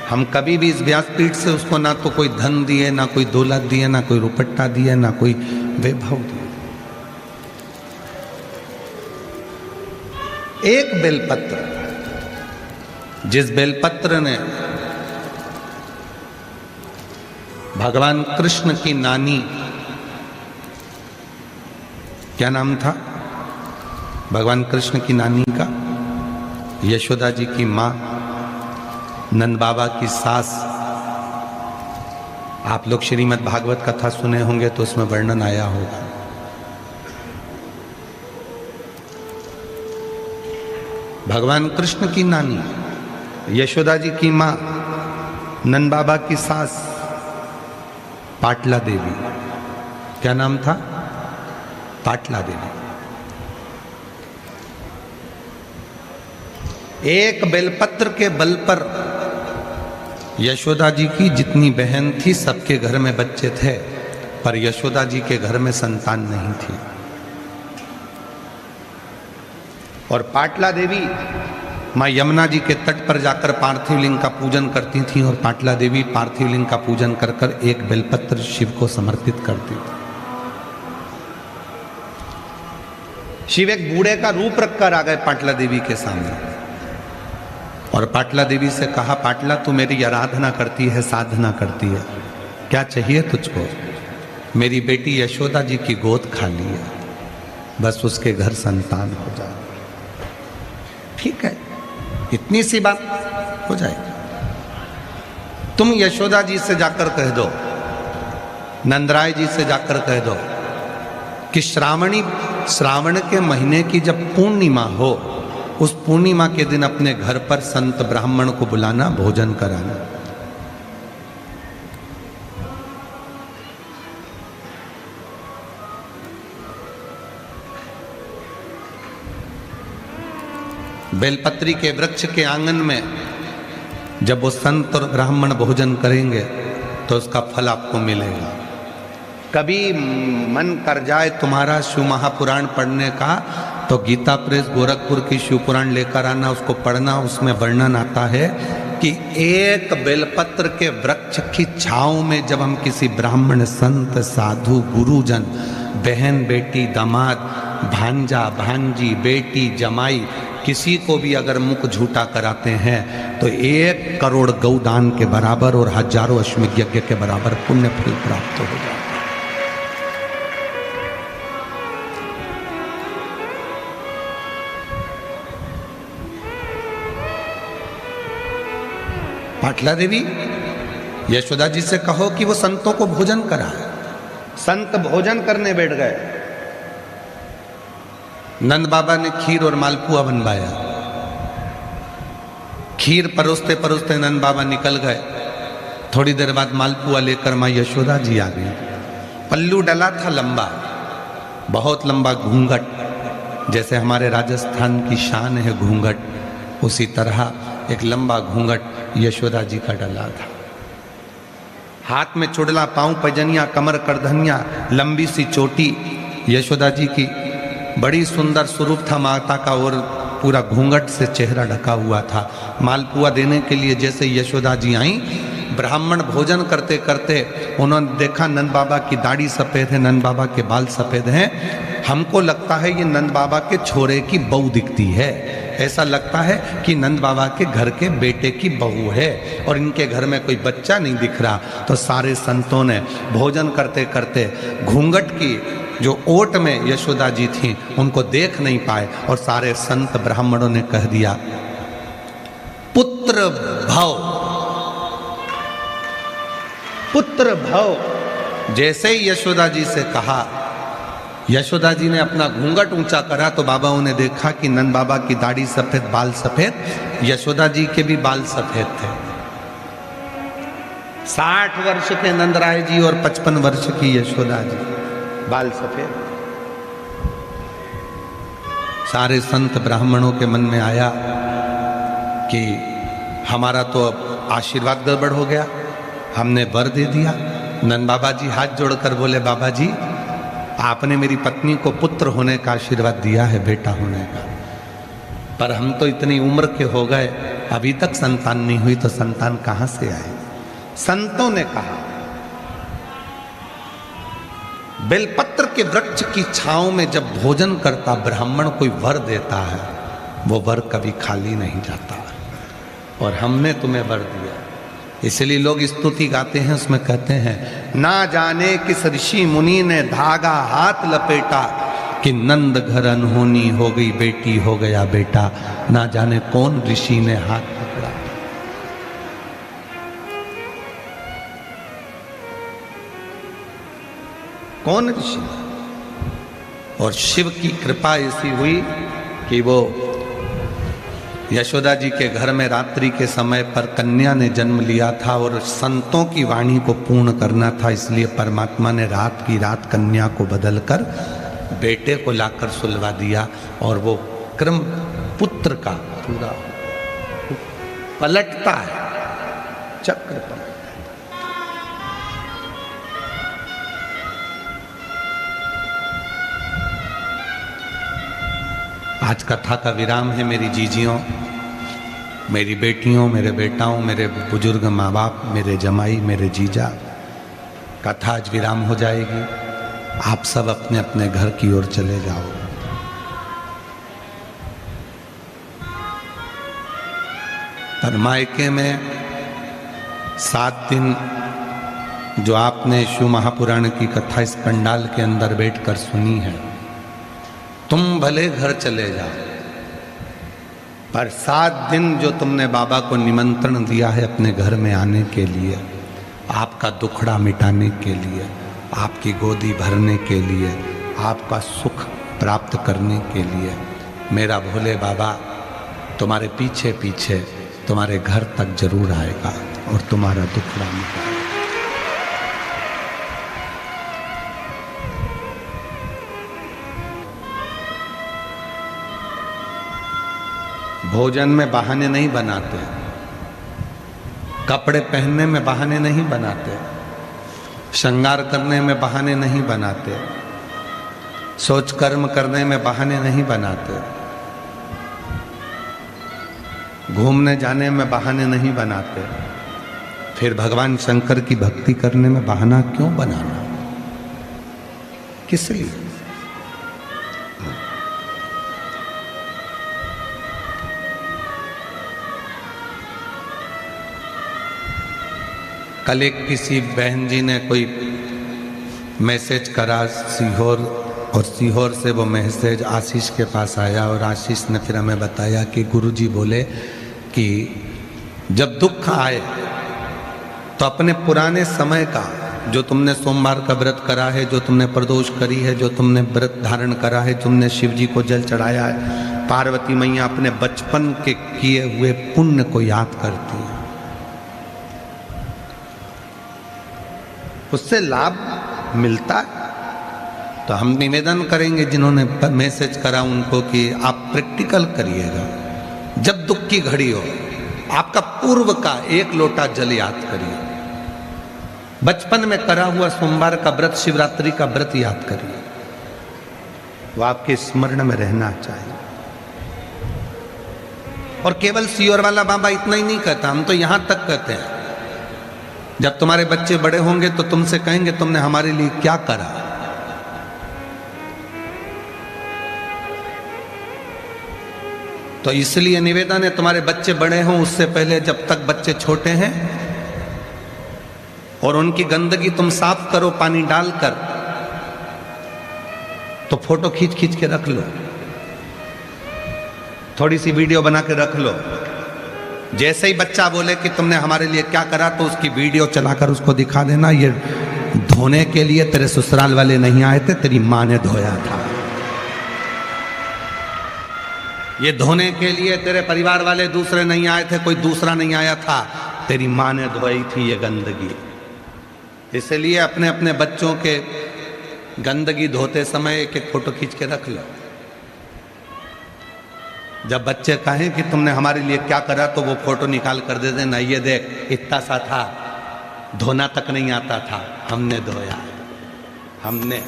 हम कभी भी इस व्यासपीठ से उसको ना तो कोई धन दिए, ना कोई दौलत दिए, ना कोई रुपट्टा दिए, ना कोई वैभव दिए। एक बेलपत्र, जिस बेलपत्र ने भगवान कृष्ण की नानी, क्या नाम था भगवान कृष्ण की नानी का? यशोदा जी की मां, नंद बाबा की सास। आप लोग श्रीमद् भागवत कथा सुने होंगे तो उसमें वर्णन आया होगा। भगवान कृष्ण की नानी, यशोदा जी की मां, नंद बाबा की सास पाटला देवी। क्या नाम था? पाटला देवी। एक बेलपत्र के बल पर यशोदा जी की जितनी बहन थी सबके घर में बच्चे थे, पर यशोदा जी के घर में संतान नहीं थी। और पाटला देवी मां यमुना जी के तट पर जाकर पार्थिव लिंग का पूजन करती थी, और पाटला देवी पार्थिव लिंग का पूजन कर कर एक बेलपत्र शिव को समर्पित करती थी। शिव एक बूढ़े का रूप रखकर आ गए पाटला देवी के सामने, और पाटला देवी से कहा, पाटला तू मेरी आराधना करती है, साधना करती है, क्या चाहिए तुझको? मेरी बेटी यशोदा जी की गोद खाली है, बस उसके घर संतान हो जाए। ठीक है, इतनी सी बात हो जाएगी। तुम यशोदा जी से जाकर कह दो, नंदराय जी से जाकर कह दो कि श्रावण के महीने की जब पूर्णिमा हो, उस पूर्णिमा के दिन अपने घर पर संत ब्राह्मण को बुलाना, भोजन कराना। बेलपत्री के वृक्ष के आंगन में जब वो संत और ब्राह्मण भोजन करेंगे तो उसका फल आपको मिलेगा। कभी मन कर जाए तुम्हारा शिव महापुराण पढ़ने का तो गीता प्रेस गोरखपुर की शिव पुराण लेकर आना, उसको पढ़ना। उसमें वर्णन आता है कि एक बेलपत्र के वृक्ष की छांव में जब हम किसी ब्राह्मण, संत, साधु, गुरुजन, बहन, बेटी, दामाद, भांजा, भांजी, बेटी, जमाई, किसी को भी अगर मुख झूठा कराते हैं तो 1 करोड़ गौदान के बराबर और हजारों अश्वमेध यज्ञ के बराबर पुण्य फल प्राप्त हो जाता है। पाटला देवी, यशोदा जी से कहो कि वो संतों को भोजन कराए। संत भोजन करने बैठ गए। नंद बाबा ने खीर और मालपुआ बनवाया। खीर परोसते परोसते नंद बाबा निकल गए। थोड़ी देर बाद मालपुआ लेकर मां यशोदा जी आ गई। पल्लू डला था लंबा, बहुत लंबा घूंघट, जैसे हमारे राजस्थान की शान है घूंघट, उसी तरह एक लंबा घूंघट यशोदा जी का डला था। हाथ में चुड़ला, पांव पैजनिया, कमर करधनिया, लंबी सी चोटी। यशोदा जी की बड़ी सुंदर स्वरूप था माता का, और पूरा घूंघट से चेहरा ढका हुआ था। मालपुआ देने के लिए जैसे यशोदा जी आई, ब्राह्मण भोजन करते करते उन्होंने देखा नंद बाबा की दाढ़ी सफ़ेद है, नंद बाबा के बाल सफ़ेद हैं। हमको लगता है ये नंद बाबा के छोरे की बहू दिखती है, ऐसा लगता है कि नंद बाबा के घर के बेटे की बहू है, और इनके घर में कोई बच्चा नहीं दिख रहा। तो सारे संतों ने भोजन करते करते घूंघट की जो ओट में यशोदा जी थी उनको देख नहीं पाए, और सारे संत ब्राह्मणों ने कह दिया, पुत्र भव, पुत्र भव। जैसे ही यशोदा जी से कहा, यशोदा जी ने अपना घूंघट ऊंचा करा तो बाबाओं ने देखा कि नंद बाबा की दाढ़ी सफेद, बाल सफेद, यशोदा जी के भी बाल सफेद थे। 60 वर्ष के नंदराय जी और 55 वर्ष की यशोदा जी, बाल सफेद। सारे संत ब्राह्मणों के मन में आया कि हमारा तो अब आशीर्वाद गड़बड़ हो गया, हमने वर दे दिया। नंद बाबा जी हाथ जोड़कर बोले, बाबा जी आपने मेरी पत्नी को पुत्र होने का आशीर्वाद दिया है, बेटा होने का, पर हम तो इतनी उम्र के हो गए, अभी तक संतान नहीं हुई तो संतान कहां से आए? संतों ने कहा बेलपत्र के वृक्ष की छांव में जब भोजन करता ब्राह्मण कोई वर देता है, वो वर कभी खाली नहीं जाता। और हमने तुम्हें वर दिया, इसलिए लोग स्तुति गाते हैं, उसमें कहते हैं ना जाने किस ऋषि मुनि ने धागा हाथ लपेटा कि नंद घर अनहोनी हो गई बेटी हो गया बेटा। ना जाने कौन ऋषि ने हाथ पकड़ा। कौन ऋषि? और शिव की कृपा ऐसी हुई कि वो यशोदा जी के घर में रात्रि के समय पर कन्या ने जन्म लिया था और संतों की वाणी को पूर्ण करना था, इसलिए परमात्मा ने रात की रात कन्या को बदलकर बेटे को लाकर सुलवा दिया और वो क्रम पुत्र का पूरा पलटता है, चक्र पलटता है। आज कथा का विराम है मेरी जीजियों, मेरी बेटियों, मेरे बेटाओं, मेरे बुजुर्ग माँ बाप, मेरे जमाई, मेरे जीजा। कथा आज विराम हो जाएगी, आप सब अपने अपने घर की ओर चले जाओ। पर मायके में 7 दिन जो आपने शिव महापुराण की कथा इस पंडाल के अंदर बैठकर सुनी है, तुम भले घर चले जाओ, पर 7 दिन जो तुमने बाबा को निमंत्रण दिया है अपने घर में आने के लिए, आपका दुखड़ा मिटाने के लिए, आपकी गोदी भरने के लिए, आपका सुख प्राप्त करने के लिए, मेरा भोले बाबा तुम्हारे पीछे पीछे तुम्हारे घर तक जरूर आएगा और तुम्हारा दुखड़ा मिटाएगा। भोजन में बहाने नहीं बनाते, कपड़े पहनने में बहाने नहीं बनाते, श्रृंगार करने में बहाने नहीं बनाते, सोच कर्म करने में बहाने नहीं बनाते, घूमने जाने में बहाने नहीं बनाते। फिर भगवान शंकर की भक्ति करने में बहाना क्यों बनाना? किस लिए? कल एक किसी बहन जी ने कोई मैसेज करा सीहोर, और सीहोर से वो मैसेज आशीष के पास आया और आशीष ने फिर हमें बताया कि गुरुजी बोले कि जब दुख आए तो अपने पुराने समय का, जो तुमने सोमवार का व्रत करा है, जो तुमने प्रदोष करी है, जो तुमने व्रत धारण करा है, तुमने शिव जी को जल चढ़ाया है, पार्वती मैया अपने बचपन के किए हुए पुण्य को याद करती है, उससे लाभ मिलता है। तो हम निवेदन करेंगे जिन्होंने मैसेज करा उनको कि आप प्रैक्टिकल करिएगा। जब दुख की घड़ी हो, आपका पूर्व का 1 लोटा जल याद करिए, बचपन में करा हुआ सोमवार का व्रत, शिवरात्रि का व्रत याद करिए, वो आपके स्मरण में रहना चाहिए। और केवल सीहोर वाला बाबा इतना ही नहीं कहता, हम तो यहां तक कहते हैं, जब तुम्हारे बच्चे बड़े होंगे तो तुमसे कहेंगे तुमने हमारे लिए क्या करा। तो इसलिए निवेदन है, तुम्हारे बच्चे बड़े हों उससे पहले, जब तक बच्चे छोटे हैं, और उनकी गंदगी तुम साफ करो पानी डालकर, तो फोटो खींच खींच के रख लो, थोड़ी सी वीडियो बना के रख लो। जैसे ही बच्चा बोले कि तुमने हमारे लिए क्या करा, तो उसकी वीडियो चलाकर उसको दिखा देना, ये धोने के लिए तेरे ससुराल वाले नहीं आए थे, तेरी माँ ने धोया था। ये धोने के लिए तेरे परिवार वाले दूसरे नहीं आए थे, कोई दूसरा नहीं आया था, तेरी माँ ने धोई थी ये गंदगी। इसलिए अपने अपने बच्चों के गंदगी धोते समय एक एक फोटो खींच के रख लो। जब बच्चे कहें कि तुमने हमारे लिए क्या करा, तो वो फोटो निकाल कर दे देना, ये देख इतना सा था, धोना तक नहीं आता था, हमने धोया, हमने।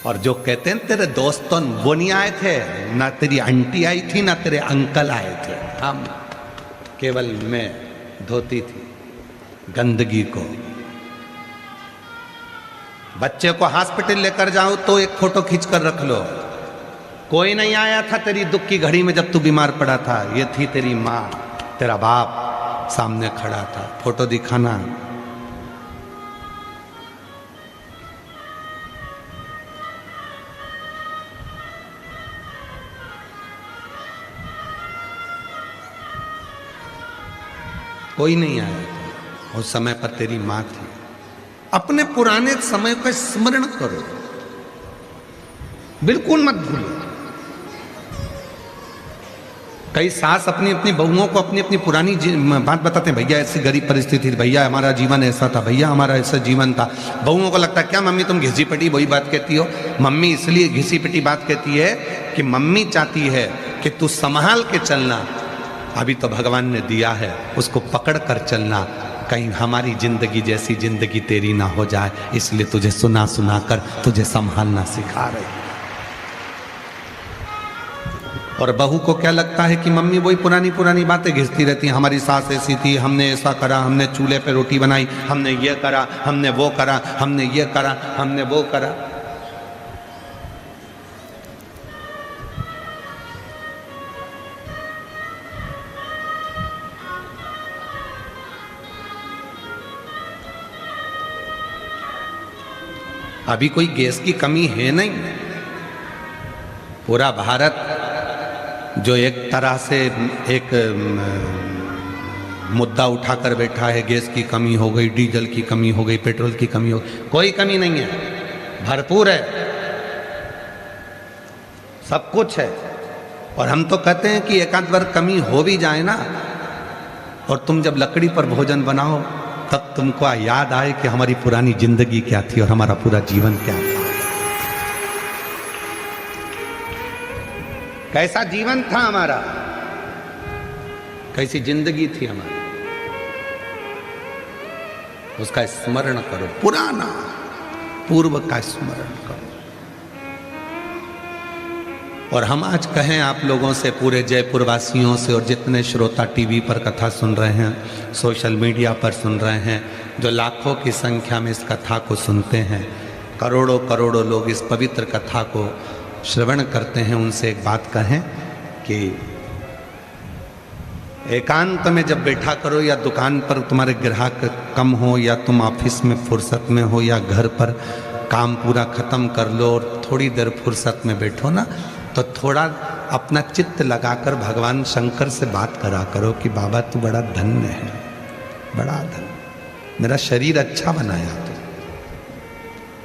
और जो कहते हैं तेरे दोस्तों वो नहीं आए थे, ना तेरी आंटी आई थी, ना तेरे अंकल आए थे, हम केवल मैं धोती थी गंदगी को। बच्चे को हॉस्पिटल लेकर जाओ तो एक फोटो खींच कर रख लो। कोई नहीं आया था तेरी दुख की घड़ी में जब तू बीमार पड़ा था। ये थी तेरी माँ, तेरा बाप सामने खड़ा था, फोटो दिखाना। कोई नहीं आया था। उस समय पर तेरी माँ थी। अपने पुराने समय का स्मरण करो, बिल्कुल मत भूलो। कई सास अपनी अपनी बहुओं को अपनी अपनी पुरानी बात बताते हैं, भैया ऐसी गरीब परिस्थिति थी, भैया हमारा जीवन ऐसा था, भैया हमारा ऐसा जीवन था। बहुओं को लगता है क्या मम्मी तुम घिसी पिटी वही बात कहती हो। मम्मी इसलिए घिसी पिटी बात कहती है कि मम्मी चाहती है कि तू संभाल के चलना। अभी तो भगवान ने दिया है, उसको पकड़ कर चलना, कहीं हमारी जिंदगी जैसी जिंदगी तेरी ना हो जाए, इसलिए तुझे सुना सुना कर तुझे संभालना सिखा रही। और बहू को क्या लगता है कि मम्मी वही पुरानी पुरानी बातें घिसती रहती हैं, हमारी सास ऐसी थी, हमने ऐसा करा, हमने चूल्हे पे रोटी बनाई, हमने ये करा, हमने वो करा, हमने ये करा, हमने वो करा। अभी कोई गैस की कमी है नहीं। पूरा भारत जो एक तरह से एक मुद्दा उठाकर बैठा है, गैस की कमी हो गई, डीजल की कमी हो गई, पेट्रोल की कमी हो गई, कोई कमी नहीं है, भरपूर है, सब कुछ है। और हम तो कहते हैं कि एक आध बार कमी हो भी जाए ना, और तुम जब लकड़ी पर भोजन बनाओ तब तुमको याद आए कि हमारी पुरानी जिंदगी क्या थी और हमारा पूरा जीवन क्या था, कैसा जीवन था हमारा, कैसी जिंदगी थी हमारी। उसका स्मरण करो, पुराना पूर्व का स्मरण करो। और हम आज कहें आप लोगों से, पूरे जयपुर वासियों से, और जितने श्रोता टीवी पर कथा सुन रहे हैं, सोशल मीडिया पर सुन रहे हैं, जो लाखों की संख्या में इस कथा को सुनते हैं, करोड़ों करोड़ों लोग इस पवित्र कथा को श्रवण करते हैं, उनसे एक बात कहें कि एकांत में जब बैठा करो, या दुकान पर तुम्हारे ग्राहक कम हो, या तुम ऑफिस में फुर्सत में हो, या घर पर काम पूरा खत्म कर लो और थोड़ी देर फुर्सत में बैठो ना, तो थोड़ा अपना चित्त लगाकर भगवान शंकर से बात करा करो कि बाबा तू बड़ा धन्य है, बड़ा धन्य, मेरा शरीर अच्छा बनाया तू,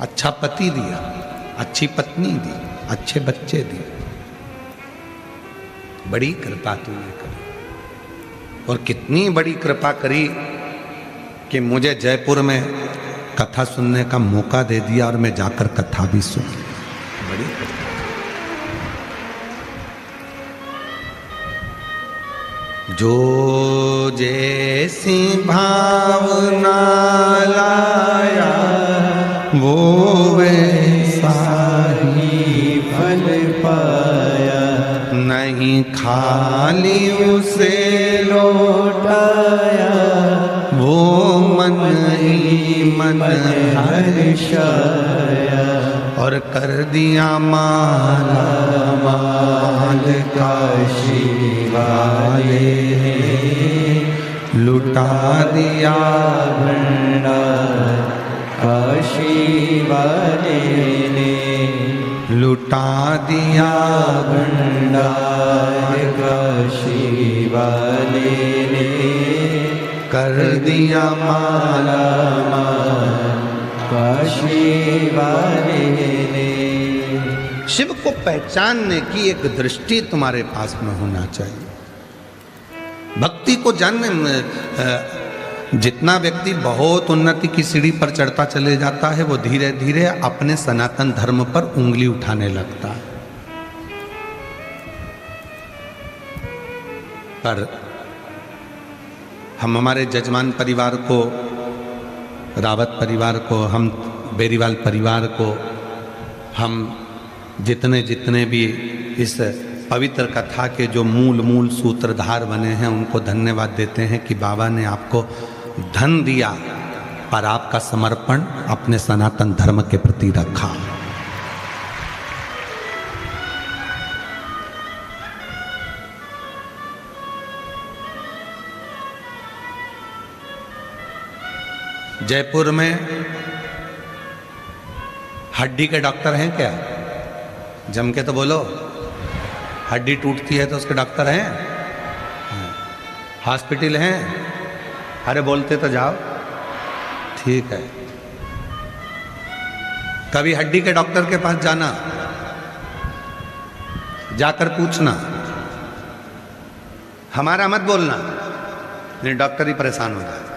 अच्छा पति दिया, अच्छी पत्नी दी, अच्छे बच्चे दिए, बड़ी कृपा तूने करी। और कितनी बड़ी कृपा करी कि मुझे जयपुर में कथा सुनने का मौका दे दिया और मैं जाकर कथा भी सुन, बड़ी कृपा। जो जैसी भावना लाया वो वैसा ही फल पाया, नहीं खाली उसे लौटाया, वो मन ही मन हर्षाया, और कर दिया माला माल काशी वाले, लुटा दिया भंडार काशी वाले ने, लुटा दिया भंडार काशी वाले ने, कर दिया माला माल काशी वाले ने। शिव को पहचानने की एक दृष्टि तुम्हारे पास में होना चाहिए। भक्ति को जानने में जितना व्यक्ति बहुत उन्नति की सीढ़ी पर चढ़ता चले जाता है, वो धीरे धीरे अपने सनातन धर्म पर उंगली उठाने लगता है। पर हम हमारे जजमान परिवार को, रावत परिवार को, हम बेरीवाल परिवार को, हम जितने जितने भी इस पवित्र कथा के जो मूल सूत्रधार बने हैं उनको धन्यवाद देते हैं कि बाबा ने आपको धन दिया पर आपका समर्पण अपने सनातन धर्म के प्रति रखा। जयपुर में हड्डी के डॉक्टर हैं क्या? जम के तो बोलो। हड्डी टूटती है तो उसके डॉक्टर हैं, हॉस्पिटल हैं? अरे बोलते तो जाओ। ठीक है, कभी हड्डी के डॉक्टर के पास जाना, जाकर पूछना, हमारा मत बोलना, नहीं डॉक्टर ही परेशान हो जाए।